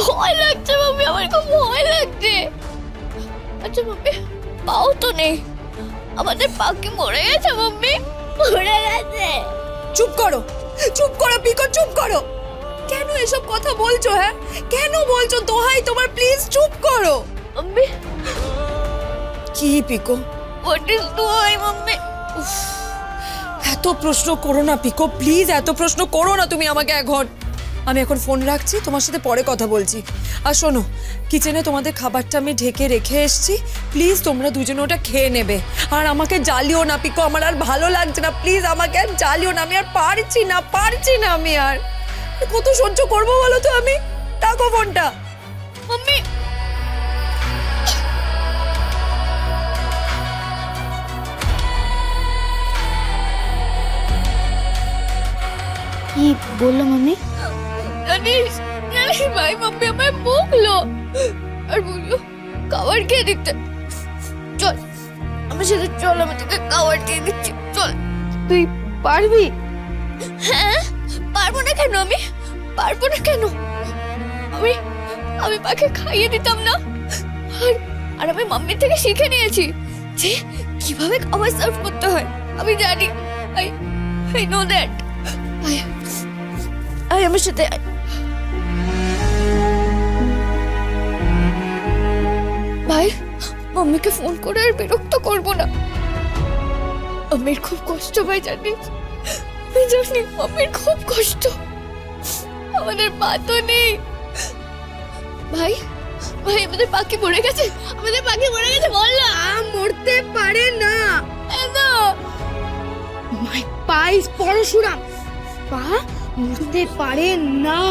ভয় লাগছে মাম্মি, আমার খুব ভয় লাগছে। আচ্ছা মাম্মি, পাও তো নেই, আমাদের পা কি মরে গেছে মাম্মি? মরে গেছে। চুপ করো, চুপ করো পিকো, চুপ করো। কেন এসব কথা বলছো? হ্যাঁ কেন বলছো? দোহাই তোমার, প্লিজ চুপ করো। মাম্মি, কি পিকো? হোয়াট ইজ ডুয়াই মাম্মি? উফ, এত প্রশ্ন করো না পিকো, প্লিজ এত প্রশ্ন করো না তুমি আমাকে এখন। আমি এখন ফোন রাখছি, তোমার সাথে পরে কথা বলছি। আর শোনো, কিচেনে তোমাদের খাবারটা আমি ঢেকে রেখে এসেছি, প্লিজ তোমরা দুজনে ওটা খেয়ে নেবে। আর আমাকে জ্বালিও না পিকো, আমার আর ভালো লাগছে না, প্লিজ আমাকে আর জ্বালিও না, আমি আর পারছি না আমি আর কত সহ্য করবো বলো তো আমি। রাখো ফোনটা। মাম্মি, কি বললো মাম্মি? জানিস জানিস ভাই, মাম্মি আমায় বকলো আর বললো খাবার খেয়ে দিতে। চল আমার সাথে চল, আমি তোকে খাবার দিয়ে দিচ্ছি, চল। তুই পারবি? হ্যাঁ, পারবো না কেন? আমি পারবো না কেন? আমি আমি পাকে খাইয়ে দিতাম না? আর আর আমি মাম্মির থেকে শিখে নিয়েছি যে কিভাবে খাবার সার্ভ করতে হয়। আমি জানি, আই নো দ্যাট। আই আমার সাথে আয়। ভাই, মাম্মিকে ফোন করে আর বিরক্ত করবো না। আমির খুব কষ্ট ভাই, জানিস? আমি জানি মাম্মির খুব কষ্ট। আমাদের পা তো নেই। ভাই ভাই, আমাদের পাখি মরে গেছে, আমাদের পাখি মরে গেছে। বল না। মরতে পারে না। এত মাই পা ইজ পরশুরাম। পা মরতে পারে না।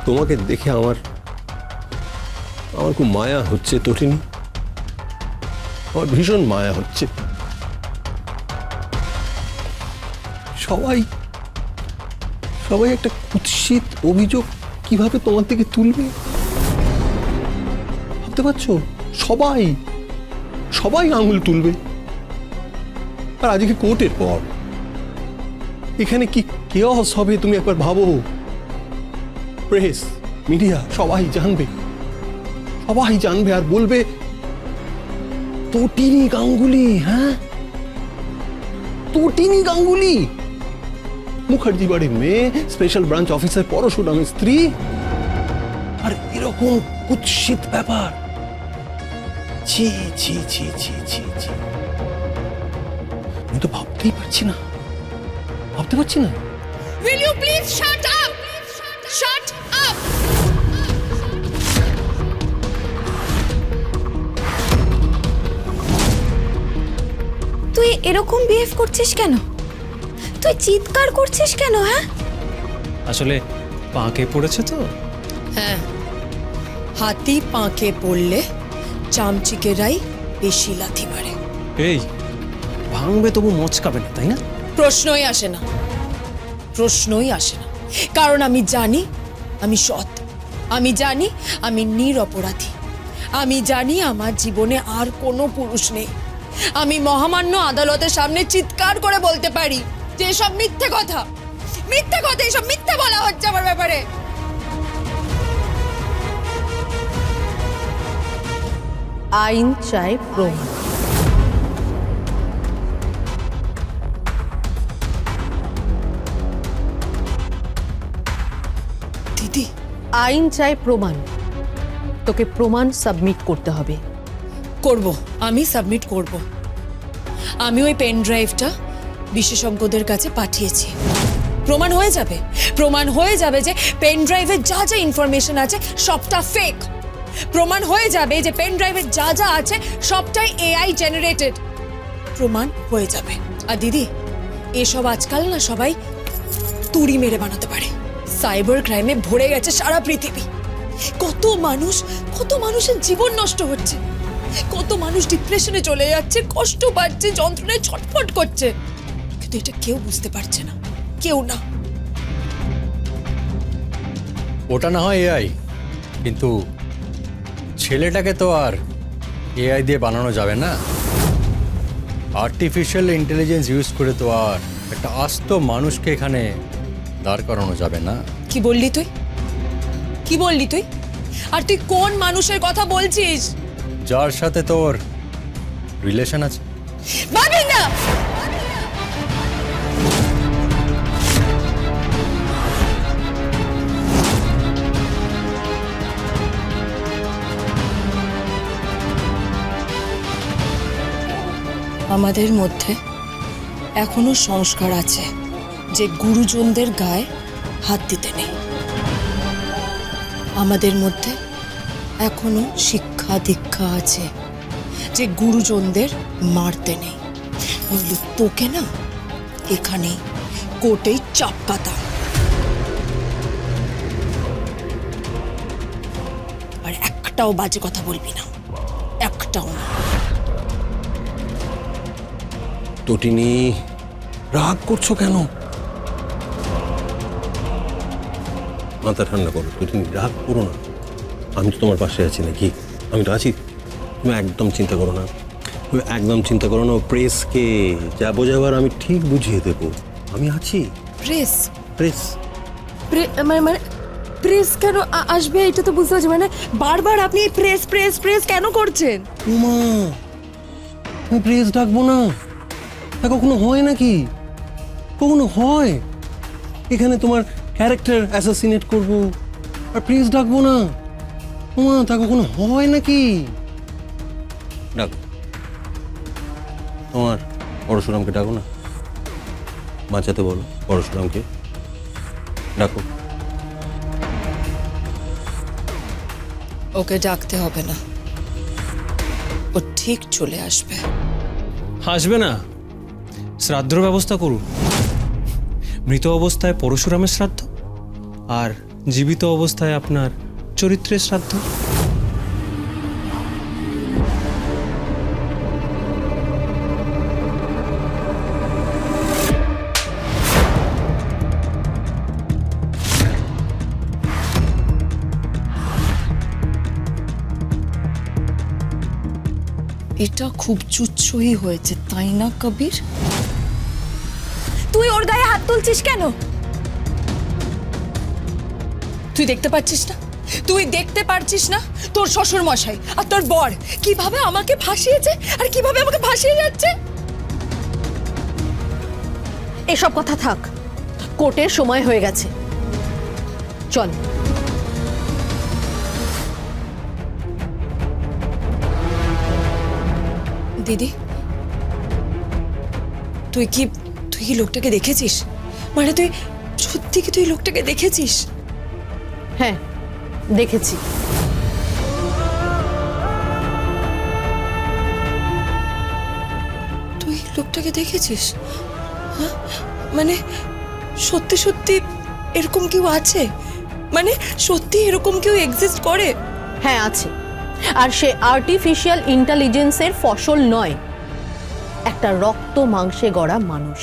তোমাকে দেখে আমার খুব মায়া হচ্ছে তটিনী, আমার ভীষণ মায়া হচ্ছে। সবাই একটা কুৎসিত অভিযোগ কিভাবে তোমার থেকে তুলবে ভাবতে পারছো? সবাই আঙুল তুলবে। আর আজকে কোর্টের পর এখানে কি কেওস হবে তুমি একবার ভাবো। প্রেস, মিডিয়া সবাই জানবে আর বলবে তটিনী গাঙ্গুলি। হ্যাঁ, তটিনী গাঙ্গুলি মুখার্জি বাড়ির মেয়ে, স্পেশাল ব্রাঞ্চ অফিসার পরশুরামের স্ত্রী, আর এরকম কুৎসিত ব্যাপার। ছি ছি ছি ছি ছি ছি, আমি তো ভাবতে পারছি না। Will you please shut up? Shut up! তুই এরকম বিহেভ করছিস কেন? তুই চিৎকার করছিস কেন? হ্যাঁ, আসলে পাকে পড়েছে তো। হ্যাঁ, হাতি পাঁকে পড়লে চামচিকেরাই বেশি লাথি মারে। এই ভাঙবে তবু মচকাবে না, তাই না? প্রশ্নই আসে না, কারণ আমি জানি আমি সৎ, আমি জানি আমি নিরপরাধী, আমি জানি আমার জীবনে আর কোনো পুরুষ নেই। আমি মহামান্য আদালতের সামনে চিৎকার করে বলতে পারি যে এসব মিথ্যে কথা, এসব মিথ্যে বলা হচ্ছে আমার ব্যাপারে। আইন চায় প্রমাণ। দিদি, আইন চায় প্রমাণ। তোকে প্রমাণ সাবমিট করতে হবে। আমি সাবমিট করব। আমি ওই পেন ড্রাইভটা বিশেষজ্ঞদের কাছে পাঠিয়েছি। প্রমাণ হয়ে যাবে যে পেন ড্রাইভে যা যা ইনফরমেশন আছে সবটা ফেক। প্রমাণ হয়ে যাবে যে পেন ড্রাইভে যা যা আছে সবটাই এআই জেনারেটেড। প্রমাণ হয়ে যাবে। আর দিদি, এসব আজকাল না সবাই তুড়ি মেরে বানাতে পারে। সাইবার ক্রাইমে ভরে গেছে সারা পৃথিবী। কত মানুষের জীবন নষ্ট হচ্ছে, কত মানুষ ডিপ্রেশনে চলে যাচ্ছে, কষ্ট পাচ্ছে, যন্ত্রণায় ছটফট করছে, কিন্তু এটা কেউ বুঝতে পারছে না, কেউ না। ওটা না হয় এআই, কিন্তু ছেলেটাকে তো আর এআই দিয়ে বানানো যাবে না। আর্টিফিশিয়াল ইন্টেলিজেন্স ইউজ করে তো আর একটা আস্ত মানুষকে এখানে দাঁড় করানো যাবে না। কি বললি তুই? কি বললি তুই? আর তুই কোন মানুষের কথা বলছিস? যার সাথে তোর রিলেশন আছে। ভাবি না, আমাদের মধ্যে এখনো সংস্কার আছে যে গুরুজনদের গায়ে হাত দিতে নেই। আমাদের মধ্যে এখনো শিক্ষা দীক্ষা আছে যে গুরুজনদের মারতে নেই। নইলে তোকে না এখানে কোর্টেই চাপকাতা। আর একটাও বাজে কথা বলবি না, একটাও না। তটিনী, রাগ করছো কেন? মাথা ঠান্ডা করো তটিনী, রাগ করো না। আমি তো তোমার পাশে আছি নাকি? আমি তো আছি। তুমি একদম চিন্তা করো না, তুমি একদম চিন্তা করো না। প্রেসকে যা বোঝাবার আমি ঠিক বুঝিয়ে দেবো। আমি আছি। প্রেস প্রেস মানে প্রেস কেন আসবে এটা তো বুঝতে পারছি। মানে বারবার আপনি প্রেস প্রেস প্রেস কেন করছেন? উমা, আমি প্রেস ডাকবো না? তা কখনো হয় নাকি? কখনো হয়? এখানে তোমার ক্যারেক্টার অ্যাসাসিনেট করবো আর প্রেস ডাকবো না? উমা, তা কখনো হয় নাকি? ডাকো, তোমার পরশুরামকে ডাকো না, বাঁচাতে বলো পরশুরামকে। ডাকো। ওকে ডাকতে হবে না, ও ঠিক চলে আসবে। আসবে না? শ্রাদ্ধর ব্যবস্থা করুন। মৃত অবস্থায় পরশুরামের শ্রাদ্ধ, আর জীবিত অবস্থায় আপনার চরিত্রের শ্রাদ্ধ। এটা খুব চুচ্ছই হয়েছে, তাই না কবির? তুই ওর গায়ে হাত তুলছিস কেন? তুই দেখতে পাচ্ছিস না? তুই দেখতে পারছিস না তোর শ্বশুর মশাই আর তোর বর কিভাবে আমাকে ফাঁসিয়েছে আর কিভাবে আমাকে ফাঁসিয়ে যাচ্ছে? এসব কথা থাক, কোর্টের সময় হয়ে গেছে, চল। দিদি, তুই কি লোকটাকে দেখেছিস? মানে তুই সত্যি কি তুই লোকটাকে দেখেছিস? হ্যাঁ, দেখেছি। তুই লোকটাকে দেখেছিস? হ্যাঁ, মানে সত্যি সত্যি এরকম কেউ আছে? মানে সত্যি এরকম কেউ এক্সিস্ট করে? হ্যাঁ, আছে। আর সে আর্টিফিশিয়াল ইন্টেলিজেন্সের ফসল নয়, একটা রক্ত মাংসে গড়া মানুষ।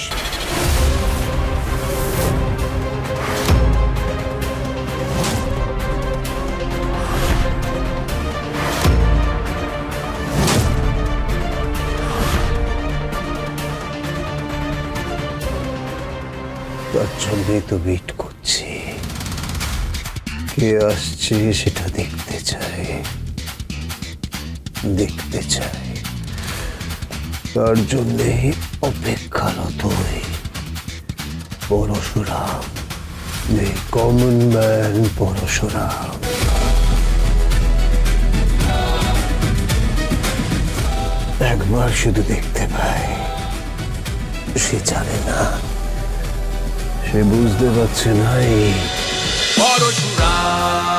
তার জন্যই তো ওয়েট করছি, কে আসছে সেটা দেখতে চাই, দেখতে চাই। তার জন্যই অপেক্ষারত হই। Parashuram, the common man Parashuram. একবার শুধু দেখতে পাই, সে জানে না, সে বুঝতে পারছে না। পরশুরাম